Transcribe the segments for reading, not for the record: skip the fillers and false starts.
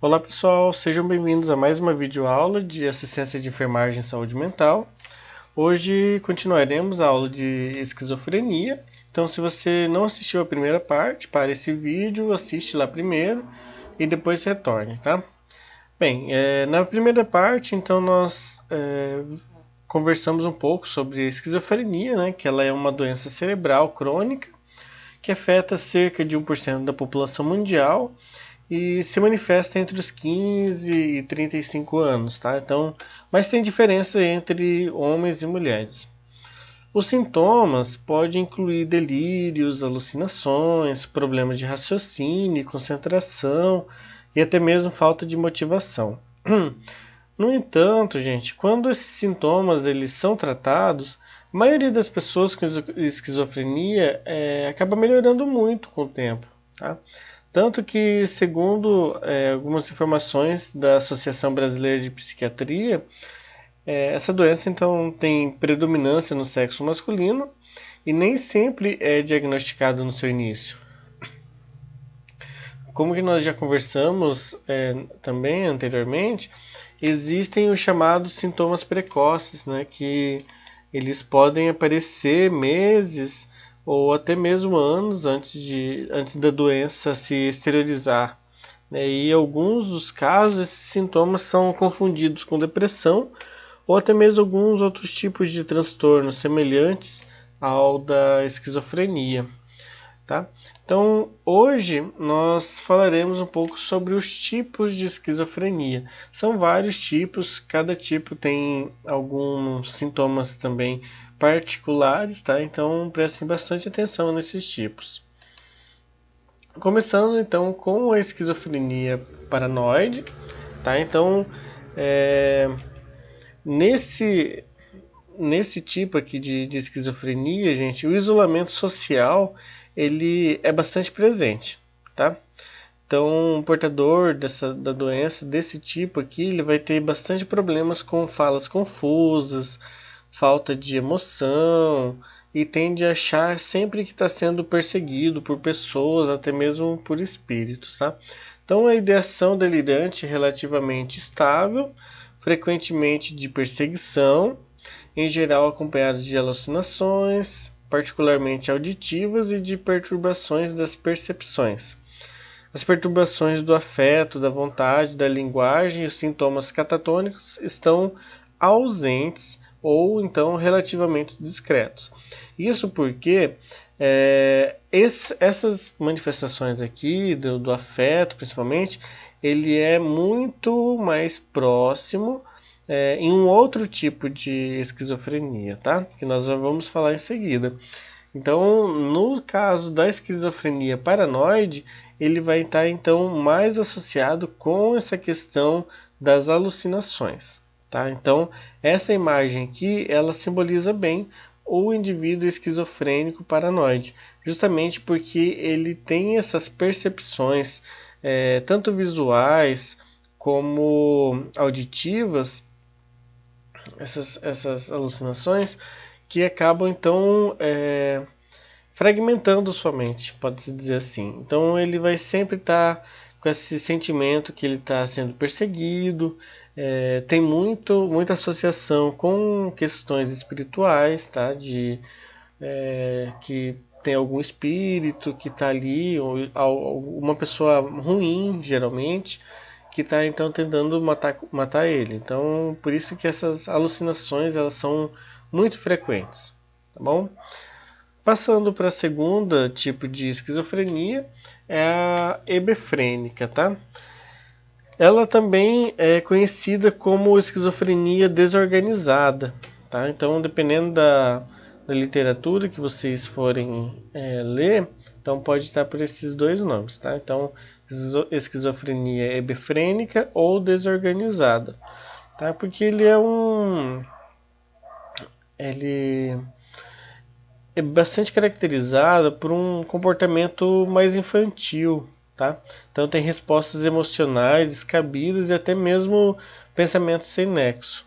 Olá pessoal, sejam bem-vindos a mais uma videoaula de assistência de enfermagem e saúde mental. Hoje continuaremos a aula de esquizofrenia, então se você não assistiu a primeira parte, para esse vídeo, assiste lá primeiro e depois retorne, tá? Bem, na primeira parte, então nós conversamos um pouco sobre a esquizofrenia, né, que ela é uma doença cerebral crônica que afeta cerca de 1% da população mundial e se manifesta entre os 15 e 35 anos, tá? Então, mas tem diferença entre homens e mulheres. Os sintomas podem incluir delírios, alucinações, problemas de raciocínio, concentração e até mesmo falta de motivação. No entanto, gente, quando esses sintomas eles são tratados, a maioria das pessoas com esquizofrenia acaba melhorando muito com o tempo, tá? Tanto que, segundo algumas informações da Associação Brasileira de Psiquiatria, essa doença então tem predominância no sexo masculino e nem sempre é diagnosticado no seu início. Como que nós já conversamos também anteriormente, existem os chamados sintomas precoces, né, que eles podem aparecer meses ou até mesmo anos antes da doença se exteriorizar. E em alguns dos casos, esses sintomas são confundidos com depressão ou até mesmo alguns outros tipos de transtornos semelhantes ao da esquizofrenia. Tá? Então, hoje nós falaremos um pouco sobre os tipos de esquizofrenia. São vários tipos, cada tipo tem alguns sintomas também particulares, tá? Então prestem bastante atenção nesses tipos. Começando então com a esquizofrenia paranoide, tá? Então, nesse tipo aqui de esquizofrenia, gente, o isolamento social ele é bastante presente, tá? Então, o portador da doença desse tipo aqui, ele vai ter bastante problemas com falas confusas, falta de emoção e tende a achar sempre que está sendo perseguido por pessoas, até mesmo por espíritos, tá? Então, a ideação delirante é relativamente estável, frequentemente de perseguição, em geral acompanhada de alucinações, particularmente auditivas e de perturbações das percepções. As perturbações do afeto, da vontade, da linguagem e os sintomas catatônicos estão ausentes ou então relativamente discretos. Isso porque essas manifestações aqui do afeto, principalmente, ele é muito mais próximo em um outro tipo de esquizofrenia, tá? Que nós vamos falar em seguida. Então, no caso da esquizofrenia paranoide, ele vai estar então mais associado com essa questão das alucinações, tá? Então, essa imagem aqui, ela simboliza bem o indivíduo esquizofrênico paranoide, justamente porque ele tem essas percepções, tanto visuais como auditivas, essas alucinações que acabam então fragmentando sua mente, pode-se dizer assim. Então ele vai sempre estar com esse sentimento que ele está sendo perseguido, tem muita associação com questões espirituais, tá? Que tem algum espírito que está ali, ou uma pessoa ruim, geralmente, que está então tentando matar ele. Então, por isso que essas alucinações elas são muito frequentes, tá bom? Passando para a segunda tipo de esquizofrenia, é a hebefrênica, tá? Ela também é conhecida como esquizofrenia desorganizada, tá? Então, dependendo da literatura que vocês forem ler, então pode estar por esses dois nomes, tá? Então, esquizofrenia hebefrênica ou desorganizada, tá? Porque ele é bastante caracterizado por um comportamento mais infantil, tá? Então tem respostas emocionais descabidas e até mesmo pensamentos sem nexo.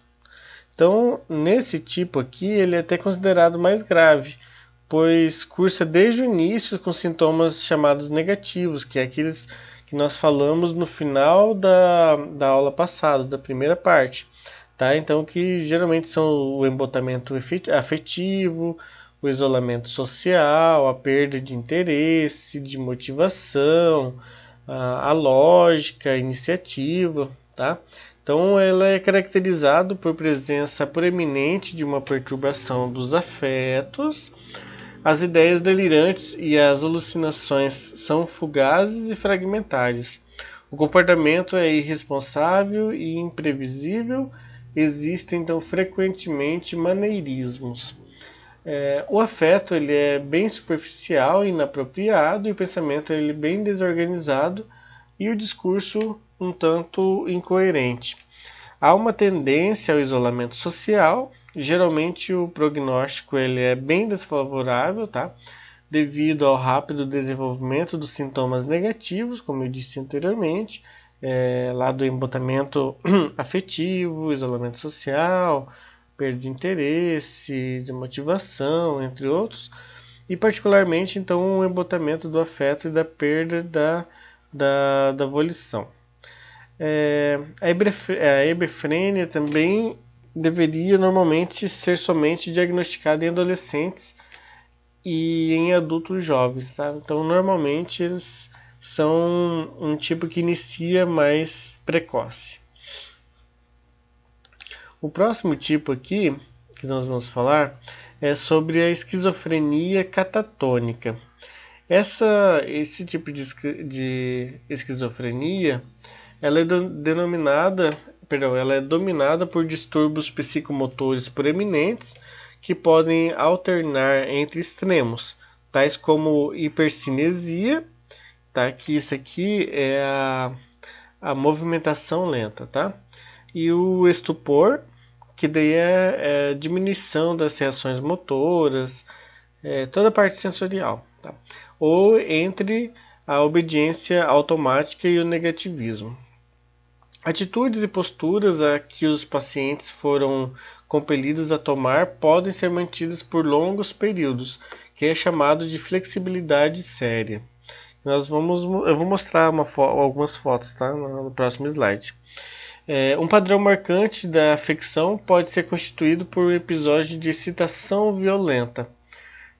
Então, nesse tipo aqui, ele é até considerado mais grave, pois cursa desde o início com sintomas chamados negativos, que é aqueles que nós falamos no final da aula passada, da primeira parte. Tá? Então, que geralmente são o embotamento afetivo, o isolamento social, a perda de interesse, de motivação, a lógica, a iniciativa, tá? Então, ela é caracterizado por presença proeminente de uma perturbação dos afetos, as ideias delirantes e as alucinações são fugazes e fragmentárias. O comportamento é irresponsável e imprevisível, existem então frequentemente maneirismos. O afeto ele é bem superficial e inapropriado, e o pensamento ele é bem desorganizado e o discurso um tanto incoerente. Há uma tendência ao isolamento social, geralmente o prognóstico ele é bem desfavorável, tá? Devido ao rápido desenvolvimento dos sintomas negativos, como eu disse anteriormente, lá do embotamento afetivo, isolamento social, perda de interesse, de motivação, entre outros, e particularmente então o embotamento do afeto e da perda da volição. A hebefrênia também deveria normalmente ser somente diagnosticada em adolescentes e em adultos jovens, tá? Então normalmente eles são um tipo que inicia mais precoce. O próximo tipo aqui que nós vamos falar é sobre a esquizofrenia catatônica. Esse tipo de esquizofrenia ela é dominada por distúrbios psicomotores proeminentes que podem alternar entre extremos, tais como hipercinesia, tá? Que isso aqui é a movimentação lenta, tá? E o estupor, que daí é diminuição das reações motoras, toda a parte sensorial, tá? Ou entre a obediência automática e o negativismo. Atitudes e posturas a que os pacientes foram compelidos a tomar podem ser mantidas por longos períodos, que é chamado de flexibilidade séria. Eu vou mostrar algumas fotos, tá? No próximo slide. Um padrão marcante da afecção pode ser constituído por episódios de excitação violenta.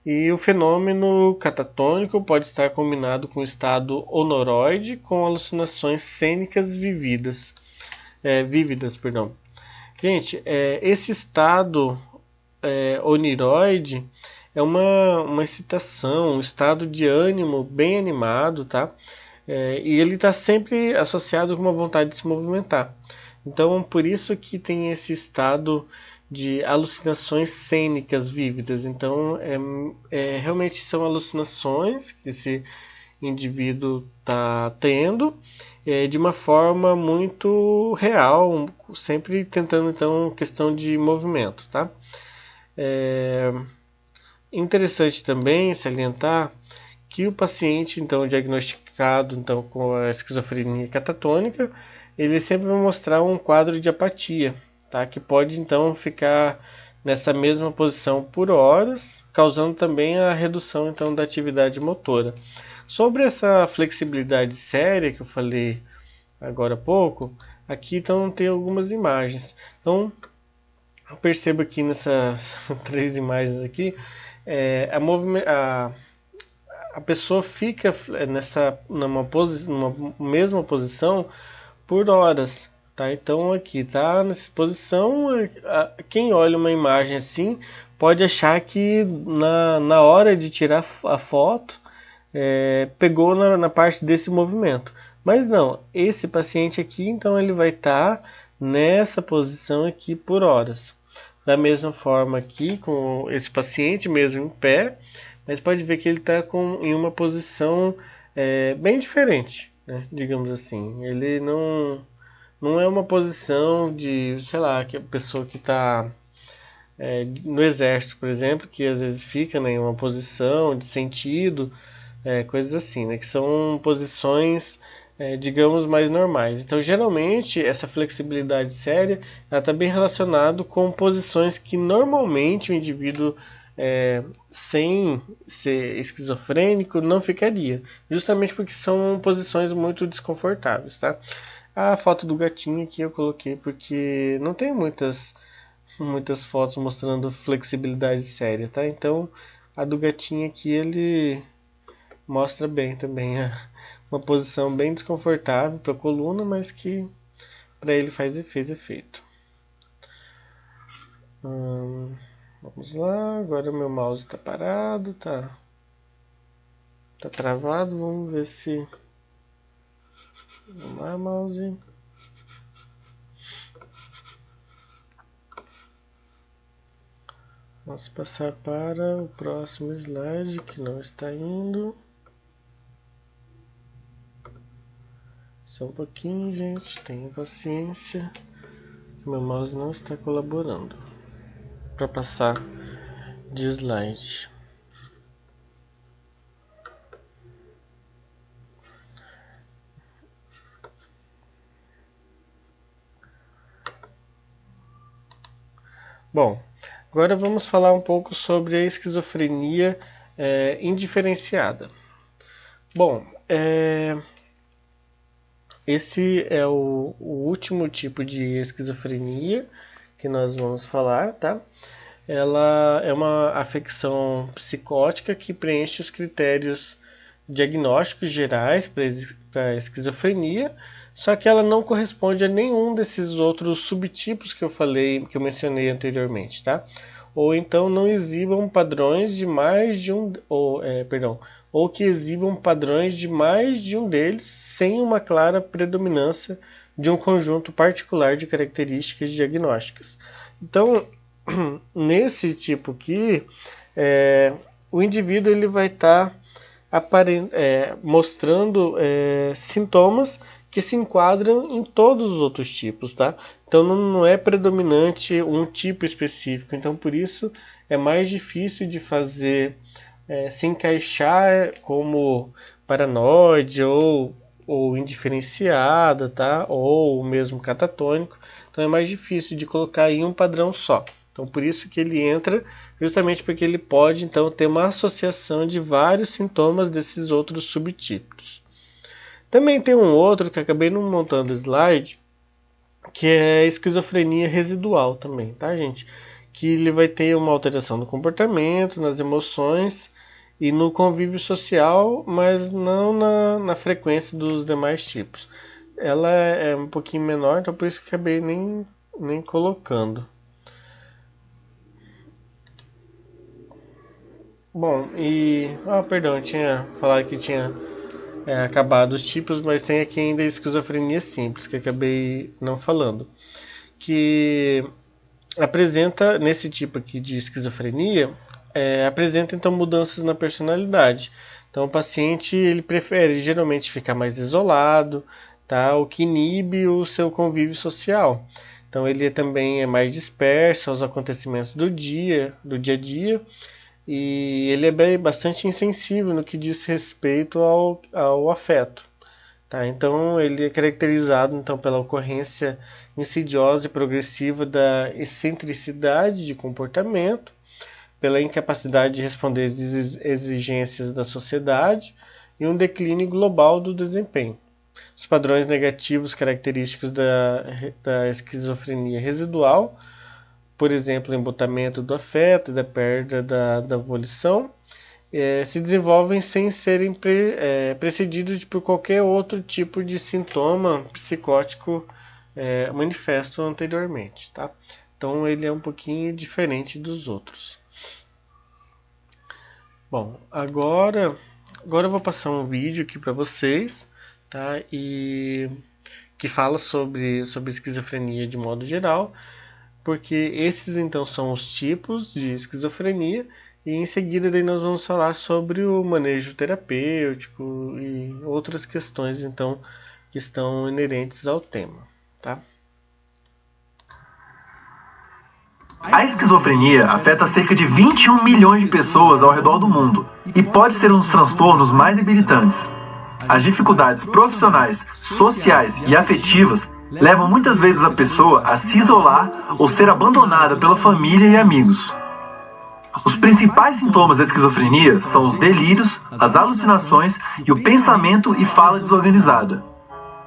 E o fenômeno catatônico pode estar combinado com o estado onoroide com alucinações cênicas vívidas. Gente, esse estado oniroide é uma excitação, um estado de ânimo bem animado, tá? E ele está sempre associado com uma vontade de se movimentar. Então, por isso que tem esse estado de alucinações cênicas vívidas. Então, realmente são alucinações que esse indivíduo está tendo de uma forma muito real, sempre tentando, então, questão de movimento, tá? Interessante também salientar que o paciente, então, diagnosticado então, com a esquizofrenia catatônica, ele sempre vai mostrar um quadro de apatia, tá? Que pode então ficar nessa mesma posição por horas, causando também a redução então da atividade motora. Sobre essa flexibilidade séria que eu falei agora há pouco, aqui então tem algumas imagens. Então, eu percebo aqui nessas 3 imagens aqui, a pessoa fica numa mesma posição por horas, tá? Então aqui tá nessa posição, quem olha uma imagem assim pode achar que na hora de tirar a foto pegou na parte desse movimento, mas não, esse paciente aqui então ele vai estar nessa posição aqui por horas. Da mesma forma aqui com esse paciente mesmo em pé, mas pode ver que ele está em uma posição bem diferente, né? Digamos assim. Ele não é uma posição de, sei lá, que a pessoa que está no exército, por exemplo, que às vezes fica em uma posição de sentido, coisas assim, né? Que são posições, digamos, mais normais. Então, geralmente, essa flexibilidade séria está bem relacionada com posições que normalmente o indivíduo sem ser esquizofrênico, não ficaria. Justamente porque são posições muito desconfortáveis, tá? A foto do gatinho aqui eu coloquei porque não tem muitas fotos mostrando flexibilidade séria, tá? Então, a do gatinho aqui, ele mostra bem também uma posição bem desconfortável para a coluna, mas que para ele fez efeito. Vamos lá, agora meu mouse está parado, tá travado, vamos ver se... Vamos lá, mouse. Vamos passar para o próximo slide, que não está indo. Só um pouquinho, gente, tenha paciência. Meu mouse não está colaborando para passar de slide. Bom, agora vamos falar um pouco sobre a esquizofrenia indiferenciada. Bom, esse é o último tipo de esquizofrenia que nós vamos falar, tá? Ela é uma afecção psicótica que preenche os critérios diagnósticos gerais para a esquizofrenia, só que ela não corresponde a nenhum desses outros subtipos que eu mencionei anteriormente, tá? Ou então não exibam padrões de mais de um, ou que exibam padrões de mais de um deles sem uma clara predominância de um conjunto particular de características diagnósticas. Então, nesse tipo aqui, o indivíduo ele vai estar mostrando sintomas que se enquadram em todos os outros tipos, tá? Então não é predominante um tipo específico, então por isso é mais difícil de fazer se encaixar como paranoide ou indiferenciada, tá? Ou mesmo catatônico, então é mais difícil de colocar em um padrão só. Então por isso que ele entra, justamente porque ele pode então ter uma associação de vários sintomas desses outros subtipos. Também tem um outro que acabei não montando o slide, que é a esquizofrenia residual também, tá, gente? Que ele vai ter uma alteração no comportamento, nas emoções e no convívio social, mas não na frequência dos demais tipos. Ela é um pouquinho menor, então por isso que acabei nem colocando. Bom, perdão, eu tinha falado que tinha acabado os tipos, mas tem aqui ainda a esquizofrenia simples, que acabei não falando. Que apresenta, nesse tipo aqui de esquizofrenia, apresenta então mudanças na personalidade. Então o paciente ele prefere geralmente ficar mais isolado, tá? O que inibe o seu convívio social. Então ele também é mais disperso aos acontecimentos do dia a dia, e ele é bastante insensível no que diz respeito ao afeto. Tá? Então ele é caracterizado então, pela ocorrência insidiosa e progressiva da excentricidade de comportamento, pela incapacidade de responder às exigências da sociedade e um declínio global do desempenho. Os padrões negativos característicos da esquizofrenia residual, por exemplo, o embotamento do afeto e da perda da volição, se desenvolvem sem serem precedidos por qualquer outro tipo de sintoma psicótico manifesto anteriormente. Tá? Então ele é um pouquinho diferente dos outros. Bom, agora eu vou passar um vídeo aqui para vocês, tá? E que fala sobre esquizofrenia de modo geral, porque esses então são os tipos de esquizofrenia, e em seguida daí nós vamos falar sobre o manejo terapêutico e outras questões então que estão inerentes ao tema, tá? A esquizofrenia afeta cerca de 21 milhões de pessoas ao redor do mundo e pode ser um dos transtornos mais debilitantes. As dificuldades profissionais, sociais e afetivas levam muitas vezes a pessoa a se isolar ou ser abandonada pela família e amigos. Os principais sintomas da esquizofrenia são os delírios, as alucinações e o pensamento e fala desorganizada.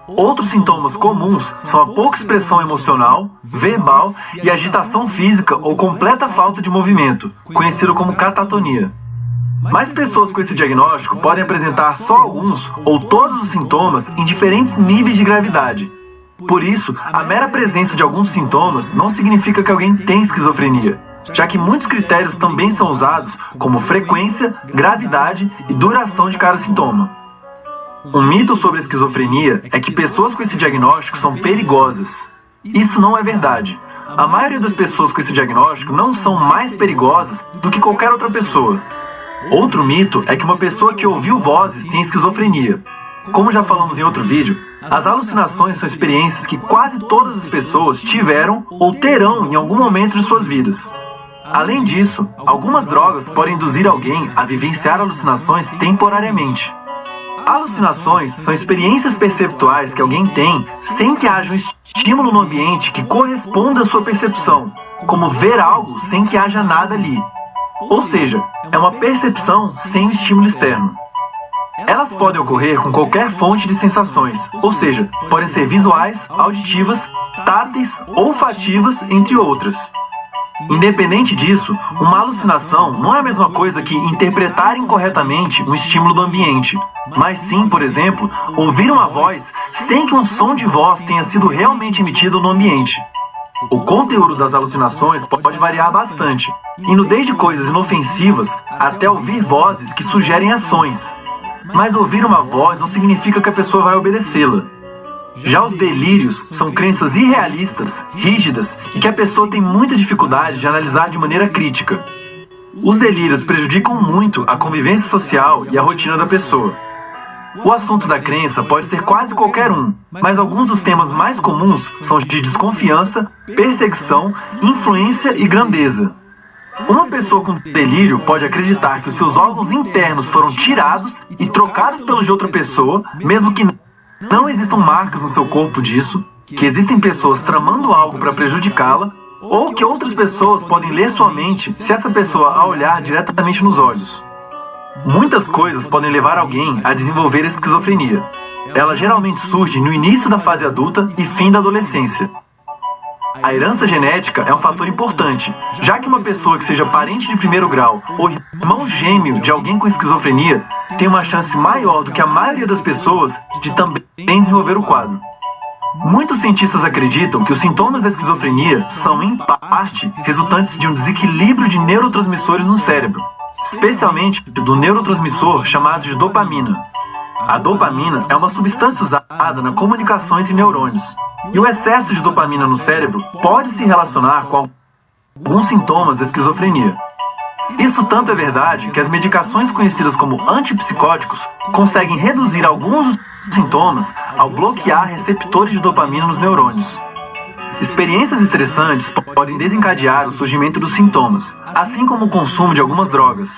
Outros sintomas comuns são a pouca expressão emocional, verbal e agitação física ou completa falta de movimento, conhecido como catatonia. Mas pessoas com esse diagnóstico podem apresentar só alguns ou todos os sintomas em diferentes níveis de gravidade. Por isso, a mera presença de alguns sintomas não significa que alguém tem esquizofrenia, já que muitos critérios também são usados, como frequência, gravidade e duração de cada sintoma. Um mito sobre a esquizofrenia é que pessoas com esse diagnóstico são perigosas. Isso não é verdade. A maioria das pessoas com esse diagnóstico não são mais perigosas do que qualquer outra pessoa. Outro mito é que uma pessoa que ouviu vozes tem esquizofrenia. Como já falamos em outro vídeo, as alucinações são experiências que quase todas as pessoas tiveram ou terão em algum momento de suas vidas. Além disso, algumas drogas podem induzir alguém a vivenciar alucinações temporariamente. Alucinações são experiências perceptuais que alguém tem sem que haja um estímulo no ambiente que corresponda à sua percepção, como ver algo sem que haja nada ali. Ou seja, é uma percepção sem estímulo externo. Elas podem ocorrer com qualquer fonte de sensações, ou seja, podem ser visuais, auditivas, táteis, olfativas, entre outras. Independente disso, uma alucinação não é a mesma coisa que interpretar incorretamente um estímulo do ambiente, mas sim, por exemplo, ouvir uma voz sem que um som de voz tenha sido realmente emitido no ambiente. O conteúdo das alucinações pode variar bastante, indo desde coisas inofensivas até ouvir vozes que sugerem ações. Mas ouvir uma voz não significa que a pessoa vai obedecê-la. Já os delírios são crenças irrealistas, rígidas e que a pessoa tem muita dificuldade de analisar de maneira crítica. Os delírios prejudicam muito a convivência social e a rotina da pessoa. O assunto da crença pode ser quase qualquer um, mas alguns dos temas mais comuns são os de desconfiança, perseguição, influência e grandeza. Uma pessoa com delírio pode acreditar que os seus órgãos internos foram tirados e trocados pelos de outra pessoa, mesmo que não existam marcas no seu corpo disso, que existem pessoas tramando algo para prejudicá-la, ou que outras pessoas podem ler sua mente se essa pessoa a olhar diretamente nos olhos. Muitas coisas podem levar alguém a desenvolver esquizofrenia. Ela geralmente surge no início da fase adulta e fim da adolescência. A herança genética é um fator importante, já que uma pessoa que seja parente de primeiro grau ou irmão gêmeo de alguém com esquizofrenia tem uma chance maior do que a maioria das pessoas de também desenvolver o quadro. Muitos cientistas acreditam que os sintomas da esquizofrenia são, em parte, resultantes de um desequilíbrio de neurotransmissores no cérebro, especialmente do neurotransmissor chamado de dopamina. A dopamina é uma substância usada na comunicação entre neurônios, e o excesso de dopamina no cérebro pode se relacionar com alguns sintomas da esquizofrenia. Isso tanto é verdade que as medicações conhecidas como antipsicóticos conseguem reduzir alguns dos sintomas ao bloquear receptores de dopamina nos neurônios. Experiências estressantes podem desencadear o surgimento dos sintomas, assim como o consumo de algumas drogas.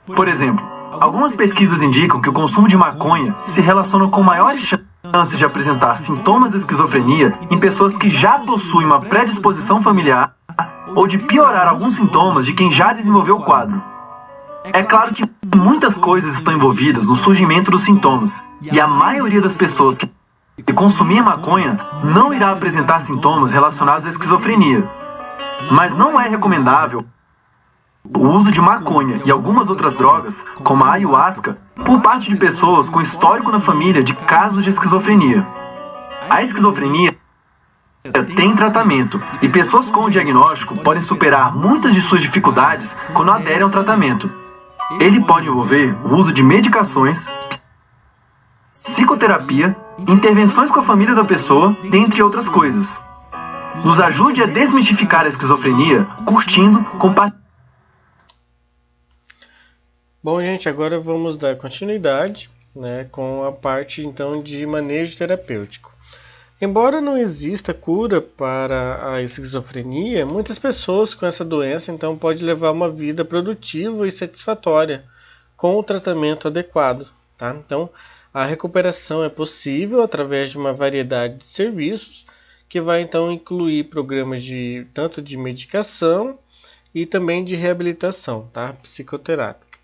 Por exemplo, algumas pesquisas indicam que o consumo de maconha se relaciona com maiores chances de apresentar sintomas de esquizofrenia em pessoas que já possuem uma predisposição familiar ou de piorar alguns sintomas de quem já desenvolveu o quadro. É claro que muitas coisas estão envolvidas no surgimento dos sintomas, e a maioria das pessoas que consumir maconha não irá apresentar sintomas relacionados à esquizofrenia. Mas não é recomendável o uso de maconha e algumas outras drogas, como a ayahuasca, por parte de pessoas com histórico na família de casos de esquizofrenia. A esquizofrenia tem tratamento, e pessoas com o diagnóstico podem superar muitas de suas dificuldades quando aderem ao tratamento. Ele pode envolver o uso de medicações, psicoterapia, intervenções com a família da pessoa, dentre outras coisas. Nos ajude a desmistificar a esquizofrenia, curtindo, compartilhando. Bom, gente, agora vamos dar continuidade, com a parte então de manejo terapêutico. Embora não exista cura para a esquizofrenia, muitas pessoas com essa doença então podem levar uma vida produtiva e satisfatória com o tratamento adequado. Tá? Então, a recuperação é possível através de uma variedade de serviços que vai então incluir programas tanto de medicação e também de reabilitação, tá? Psicoterápica.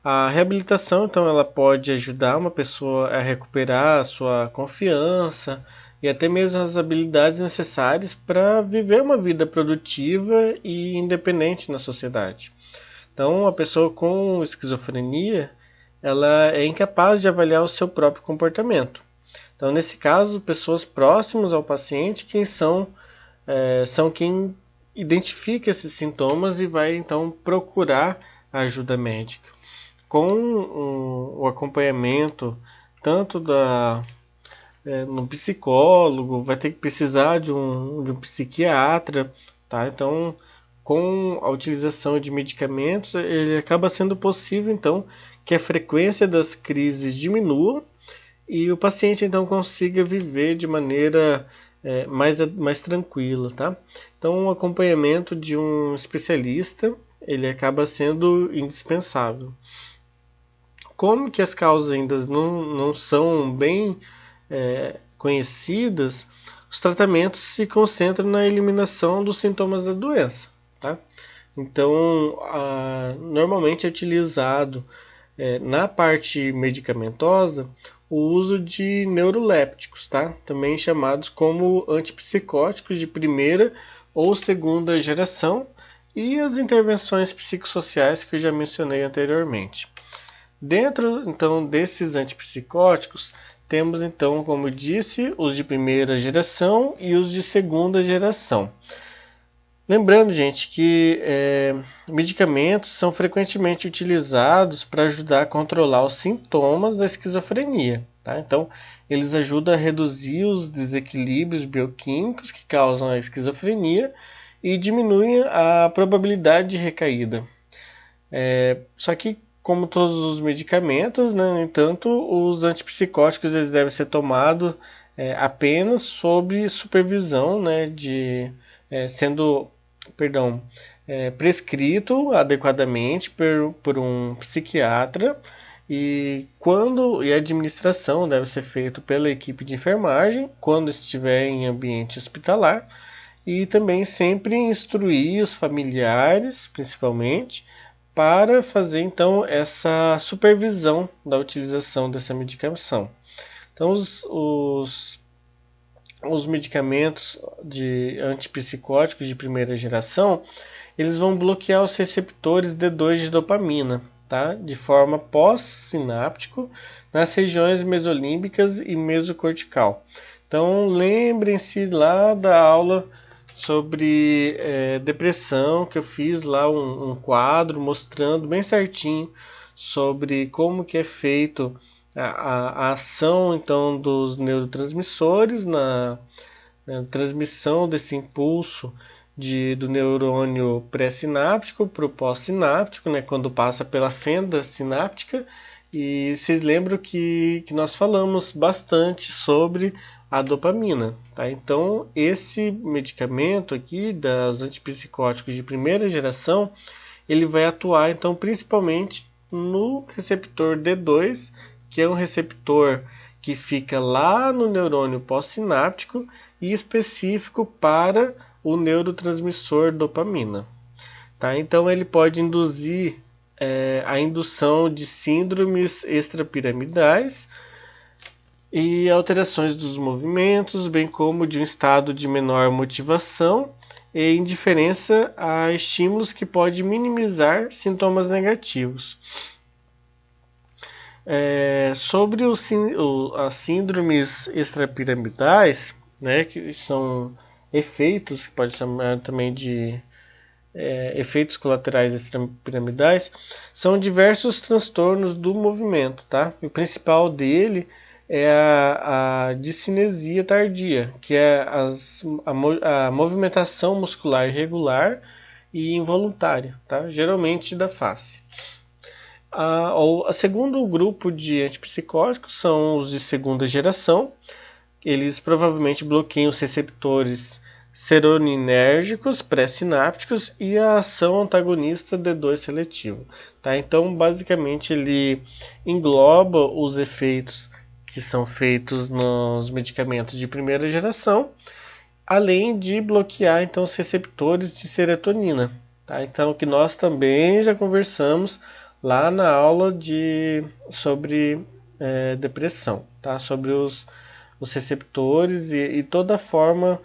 A reabilitação, então, ela pode ajudar uma pessoa a recuperar a sua confiança e até mesmo as habilidades necessárias para viver uma vida produtiva e independente na sociedade. Então, a pessoa com esquizofrenia, ela é incapaz de avaliar o seu próprio comportamento. Então, nesse caso, pessoas próximas ao paciente são quem identifica esses sintomas e vai então procurar a ajuda médica. Com o acompanhamento tanto no psicólogo, vai ter que precisar de um psiquiatra, tá? Então, com a utilização de medicamentos, ele acaba sendo possível então que a frequência das crises diminua e o paciente então consiga viver de maneira mais tranquila, tá? Então, o acompanhamento de um especialista, ele acaba sendo indispensável. Como que as causas ainda não são bem conhecidas, os tratamentos se concentram na eliminação dos sintomas da doença, tá? Então, normalmente é utilizado na parte medicamentosa o uso de neurolépticos, tá? Também chamados como antipsicóticos de primeira ou segunda geração, e as intervenções psicossociais que eu já mencionei anteriormente. Dentro, então, desses antipsicóticos, temos, então, como eu disse, os de primeira geração e os de segunda geração. Lembrando, gente, que medicamentos são frequentemente utilizados para ajudar a controlar os sintomas da esquizofrenia, tá? Então, eles ajudam a reduzir os desequilíbrios bioquímicos que causam a esquizofrenia e diminuem a probabilidade de recaída. Só que, como todos os medicamentos, né, no entanto, os antipsicóticos eles devem ser tomados apenas sob supervisão, né, sendo prescrito adequadamente por um psiquiatra, e a administração deve ser feita pela equipe de enfermagem quando estiver em ambiente hospitalar, e também sempre instruir os familiares, principalmente, para fazer então essa supervisão da utilização dessa medicação. Então, os medicamentos de antipsicóticos de primeira geração, eles vão bloquear os receptores D2 de dopamina, tá? De forma pós-sináptico nas regiões mesolímbicas e mesocortical. Então, lembrem-se lá da aula sobre depressão, que eu fiz lá um quadro mostrando bem certinho sobre como que é feito a ação então dos neurotransmissores na transmissão desse impulso do neurônio pré-sináptico para o pós-sináptico, né, quando passa pela fenda sináptica. E vocês lembram que nós falamos bastante sobre a dopamina, tá? Então, esse medicamento aqui, dos antipsicóticos de primeira geração, ele vai atuar, então, principalmente no receptor D2, que é um receptor que fica lá no neurônio pós-sináptico e específico para o neurotransmissor dopamina, tá? Então, ele pode induzir a indução de síndromes extrapiramidais e alterações dos movimentos, bem como de um estado de menor motivação e indiferença a estímulos que pode minimizar sintomas negativos. Sobre as síndromes extrapiramidais, né, que são efeitos, que pode chamar também de efeitos colaterais extrapiramidais, são diversos transtornos do movimento, tá? E o principal dele é a discinesia tardia, que é a movimentação muscular irregular e involuntária, tá? Geralmente da face. O segundo grupo de antipsicóticos são os de segunda geração. Eles provavelmente bloqueiam os receptores serotoninérgicos pré-sinápticos e a ação antagonista D2 seletivo, tá? Então, basicamente, ele engloba os efeitos que são feitos nos medicamentos de primeira geração, além de bloquear então os receptores de serotonina, tá? Então, que nós também já conversamos lá na aula sobre depressão, tá? Sobre os receptores e toda a forma,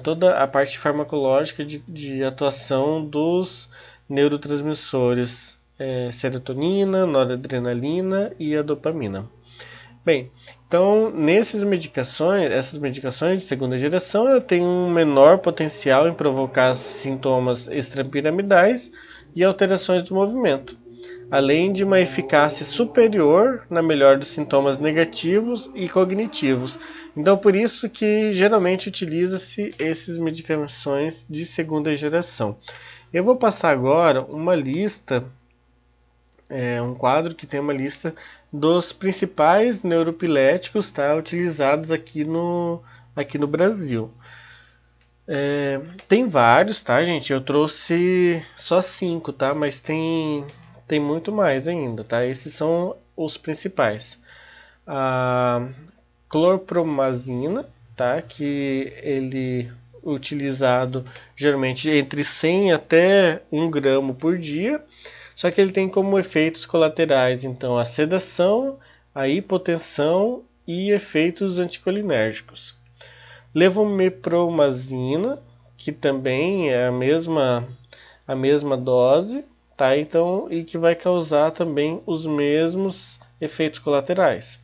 toda a parte farmacológica de atuação dos neurotransmissores, serotonina, noradrenalina e a dopamina. Bem, então essas medicações de segunda geração, ela tem um menor potencial em provocar sintomas extrapiramidais e alterações do movimento, além de uma eficácia superior na melhora dos sintomas negativos e cognitivos. Então, por isso que geralmente utiliza-se essas medicações de segunda geração. Eu vou passar agora uma lista, um quadro que tem uma lista dos principais neuropiléticos, tá, utilizados aqui no Brasil. Tem vários, tá, gente? Eu trouxe só 5, tá? Mas tem muito mais ainda, tá? Esses são os principais. A clorpromazina, tá? Que ele é utilizado geralmente entre 100 até 1 gramo por dia. Só que ele tem como efeitos colaterais, então, a sedação, a hipotensão e efeitos anticolinérgicos. Levomepromazina, que também é a mesma dose, tá? Então, e que vai causar também os mesmos efeitos colaterais.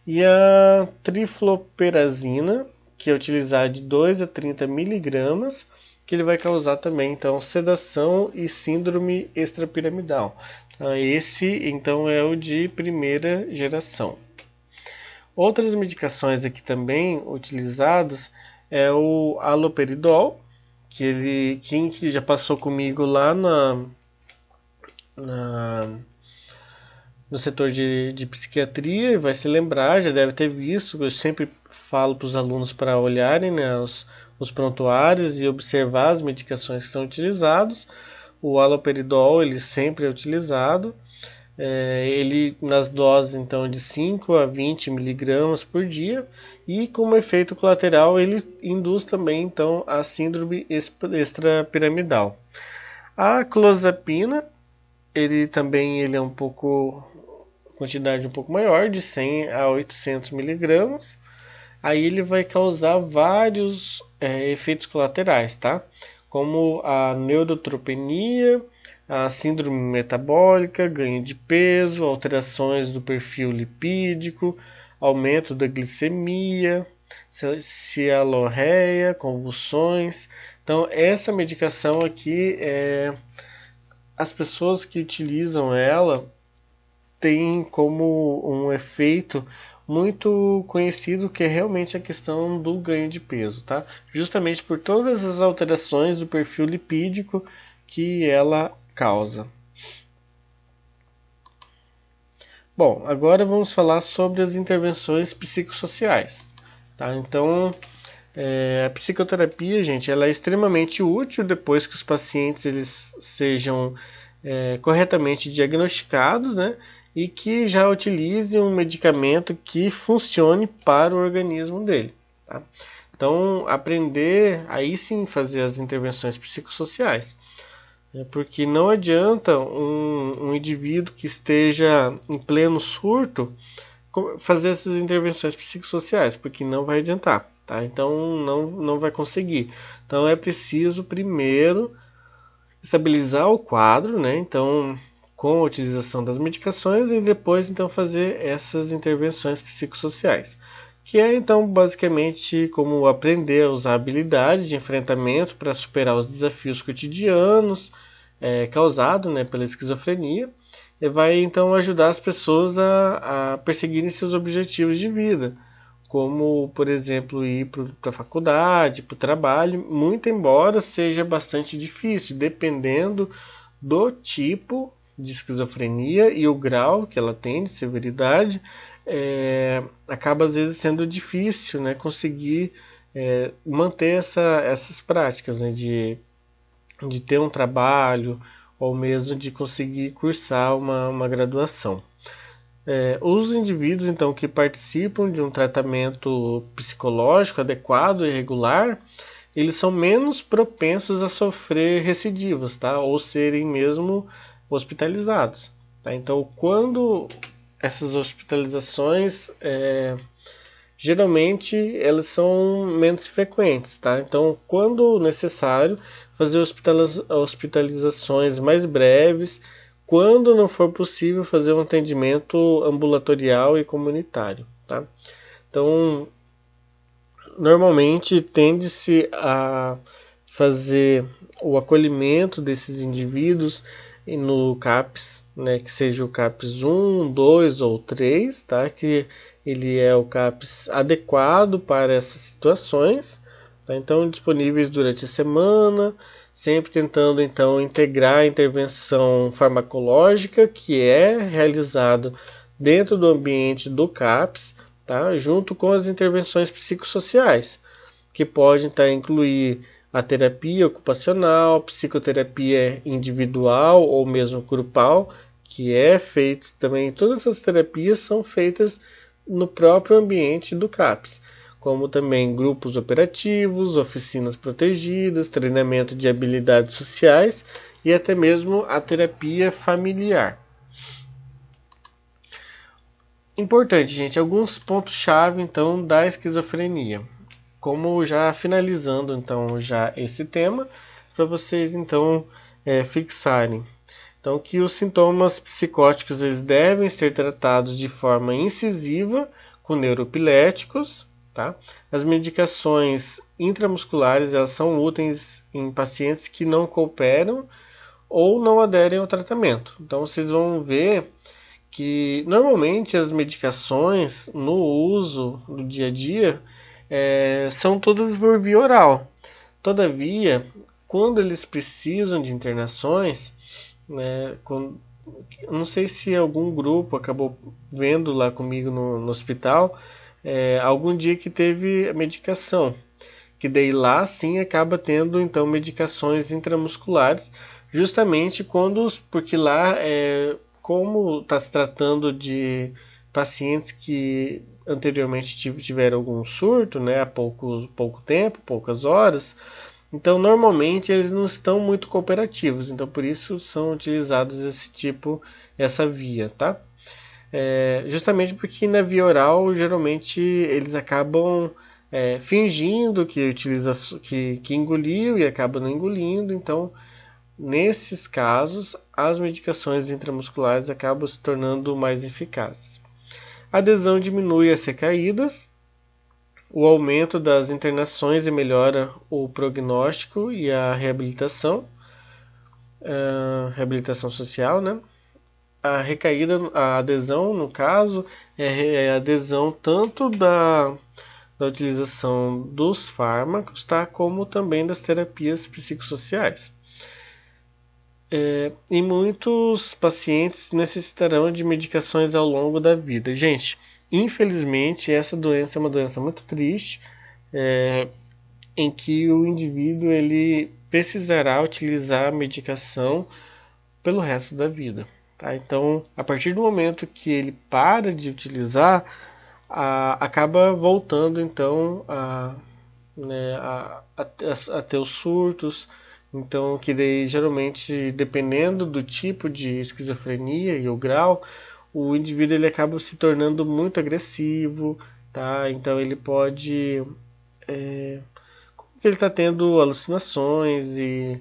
E a trifloperazina, que é utilizada de 2 a 30 miligramas, que ele vai causar também, então, sedação e síndrome extrapiramidal. Esse, então, é o de primeira geração. Outras medicações aqui também utilizadas é o haloperidol, quem já passou comigo lá no setor de psiquiatria vai se lembrar, já deve ter visto. Eu sempre falo para os alunos para olharem, né, os prontuários e observar as medicações que são utilizadas. O haloperidol ele sempre é utilizado, ele nas doses então de 5 a 20 miligramas por dia, e como efeito colateral ele induz também então a síndrome extrapiramidal. A clozapina ele é um pouco, quantidade um pouco maior, de 100 a 800 miligramas. Aí ele vai causar vários efeitos colaterais, tá? Como a neurotropenia, a síndrome metabólica, ganho de peso, alterações do perfil lipídico, aumento da glicemia, cialorreia, convulsões. Então, essa medicação aqui, as pessoas que utilizam ela têm como um efeito muito conhecido, que é realmente a questão do ganho de peso, tá? Justamente por todas as alterações do perfil lipídico que ela causa. Bom, agora vamos falar sobre as intervenções psicossociais, tá? Então, a psicoterapia, gente, ela é extremamente útil depois que os pacientes eles sejam corretamente diagnosticados, né? E que já utilize um medicamento que funcione para o organismo dele, tá? Então, aprender aí sim fazer as intervenções psicossociais, porque não adianta um indivíduo que esteja em pleno surto fazer essas intervenções psicossociais, porque não vai adiantar, tá? Então não vai conseguir. Então é preciso primeiro estabilizar o quadro, né? Então, com a utilização das medicações, e depois então fazer essas intervenções psicossociais, que é então basicamente como aprender a usar habilidades de enfrentamento para superar os desafios cotidianos causados, né, pela esquizofrenia, e vai então ajudar as pessoas a perseguirem seus objetivos de vida, como por exemplo ir para a faculdade, para o trabalho, muito embora seja bastante difícil, dependendo do tipo de esquizofrenia e o grau que ela tem de severidade, acaba às vezes sendo difícil, né, conseguir manter essas práticas, né, de ter um trabalho ou mesmo de conseguir cursar uma graduação. Os indivíduos então que participam de um tratamento psicológico adequado e regular, eles são menos propensos a sofrer recidivas, tá? Ou serem mesmo hospitalizados. Tá? Então, quando essas hospitalizações, geralmente elas são menos frequentes. Tá? Então, quando necessário, fazer hospitalizações mais breves, quando não for possível fazer um atendimento ambulatorial e comunitário. Tá? Então, normalmente tende-se a fazer o acolhimento desses indivíduos no CAPS, né, que seja o CAPS 1, 2 ou 3, tá, que ele é o CAPS adequado para essas situações, tá, então disponíveis durante a semana, sempre tentando então integrar a intervenção farmacológica que é realizado dentro do ambiente do CAPS, tá, junto com as intervenções psicossociais, que podem incluir a terapia ocupacional, psicoterapia individual ou mesmo grupal, que é feito também. Todas essas terapias são feitas no próprio ambiente do CAPS, como também grupos operativos, oficinas protegidas, treinamento de habilidades sociais e até mesmo a terapia familiar. Importante, gente, alguns pontos-chave então da esquizofrenia. Como já finalizando então já esse tema, para vocês então fixarem. Então que os sintomas psicóticos eles devem ser tratados de forma incisiva com neuroepiléticos, tá? As medicações intramusculares elas são úteis em pacientes que não cooperam ou não aderem ao tratamento. Então vocês vão ver que normalmente as medicações no uso do dia a dia são todas por via oral. Todavia, quando eles precisam de internações, né, não sei se algum grupo acabou vendo lá comigo no hospital, algum dia que teve a medicação, que daí lá sim acaba tendo então medicações intramusculares, justamente porque lá como está se tratando de pacientes que anteriormente tiveram algum surto, né, há pouco tempo, poucas horas, então normalmente eles não estão muito cooperativos, então por isso são utilizados essa via, tá? Justamente porque na via oral geralmente eles acabam fingindo que engoliu e acabam não engolindo, então nesses casos as medicações intramusculares acabam se tornando mais eficazes. A adesão diminui as recaídas, o aumento das internações e melhora o prognóstico e a reabilitação social, né? A adesão, no caso, é a adesão tanto da utilização dos fármacos, tá? Como também das terapias psicossociais. E muitos pacientes necessitarão de medicações ao longo da vida. Gente, infelizmente essa doença é uma doença muito triste, em que o indivíduo ele precisará utilizar a medicação pelo resto da vida. Tá? Então, a partir do momento que ele para de utilizar, acaba voltando então a ter os surtos. Então, que daí geralmente, dependendo do tipo de esquizofrenia e o grau, o indivíduo ele acaba se tornando muito agressivo, tá? Então ele pode, ele está tendo alucinações e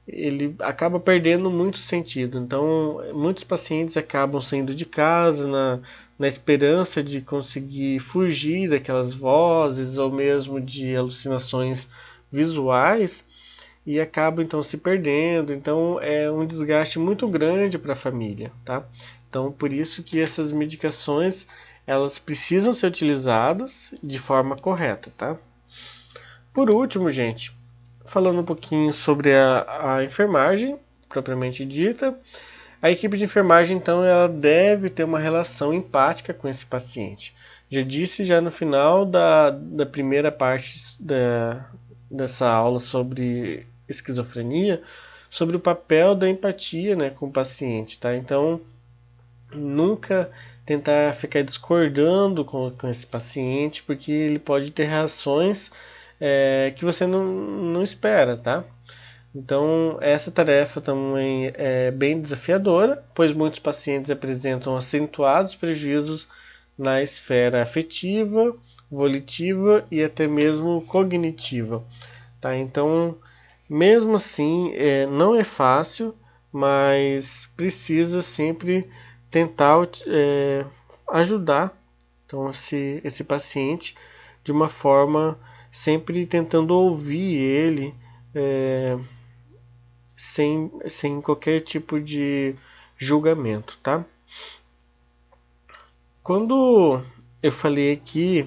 ele acaba perdendo muito sentido. Então, muitos pacientes acabam saindo de casa na esperança de conseguir fugir daquelas vozes ou mesmo de alucinações visuais, e acaba então se perdendo. Então é um desgaste muito grande para a família, tá? Então por isso que essas medicações elas precisam ser utilizadas de forma correta, tá? Por último, gente, falando um pouquinho sobre a enfermagem propriamente dita, a equipe de enfermagem então ela deve ter uma relação empática com esse paciente. Já disse já no final da primeira parte dessa aula sobre esquizofrenia, sobre o papel da empatia, né, com o paciente, tá? Então, nunca tentar ficar discordando com esse paciente, porque ele pode ter reações que você não espera, tá? Então, essa tarefa também é bem desafiadora, pois muitos pacientes apresentam acentuados prejuízos na esfera afetiva, volitiva e até mesmo cognitiva, tá? Então, mesmo assim, não é fácil, mas precisa sempre tentar ajudar então, esse paciente de uma forma sempre tentando ouvir ele sem qualquer tipo de julgamento, tá? Quando eu falei aqui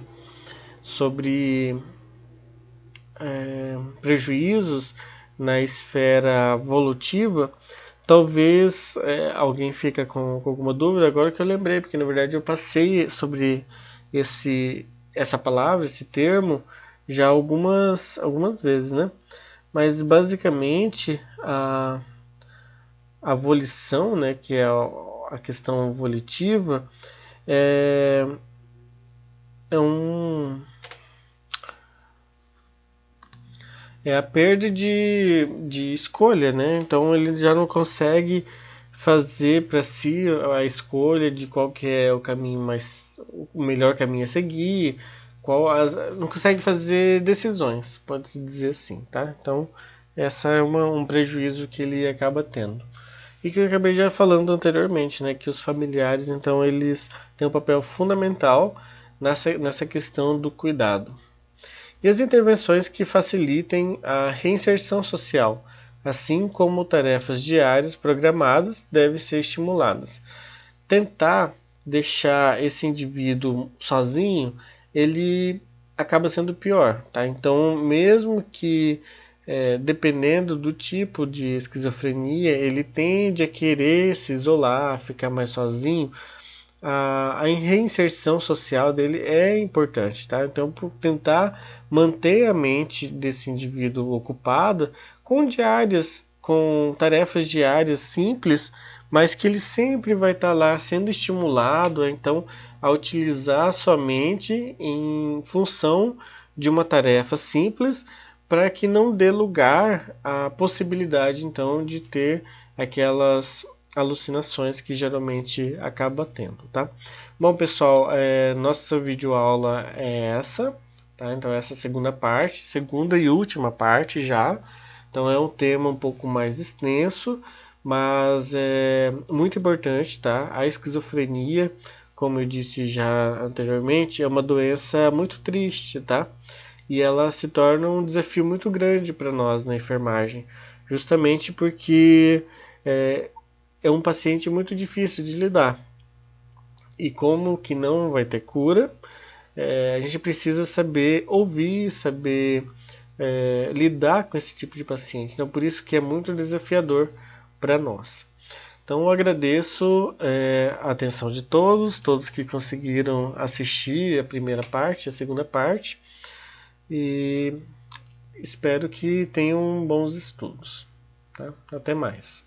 sobre prejuízos na esfera volutiva, talvez alguém fica com alguma dúvida agora que eu lembrei, porque na verdade eu passei sobre essa palavra, esse termo, já algumas vezes, né? Mas basicamente a volição, né, que é a questão volitiva, é a perda de escolha, né? Então ele já não consegue fazer para si a escolha de qual que é o melhor caminho a seguir, não consegue fazer decisões, pode-se dizer assim, tá? Então essa é um prejuízo que ele acaba tendo. E que eu acabei já falando anteriormente, né? Que os familiares, então, eles têm um papel fundamental nessa questão do cuidado. E as intervenções que facilitem a reinserção social, assim como tarefas diárias programadas, devem ser estimuladas. Tentar deixar esse indivíduo sozinho, ele acaba sendo pior, tá? Então, mesmo que dependendo do tipo de esquizofrenia, ele tende a querer se isolar, ficar mais sozinho. A reinserção social dele é importante, tá? Então, por tentar manter a mente desse indivíduo ocupada com tarefas diárias simples, mas que ele sempre vai estar lá sendo estimulado, então, a utilizar a sua mente em função de uma tarefa simples, para que não dê lugar à possibilidade, então, de ter aquelas alucinações que geralmente acaba tendo, tá? Bom, pessoal, nossa videoaula é essa, tá? Então, essa é a segunda e última parte já. Então, é um tema um pouco mais extenso, mas é muito importante, tá? A esquizofrenia, como eu disse já anteriormente, é uma doença muito triste, tá? E ela se torna um desafio muito grande para nós na enfermagem, justamente porque é um paciente muito difícil de lidar. E como que não vai ter cura, a gente precisa saber ouvir, saber lidar com esse tipo de paciente. Então, por isso que é muito desafiador para nós. Então, eu agradeço a atenção de todos que conseguiram assistir a primeira parte, a segunda parte. E espero que tenham bons estudos. Tá? Até mais.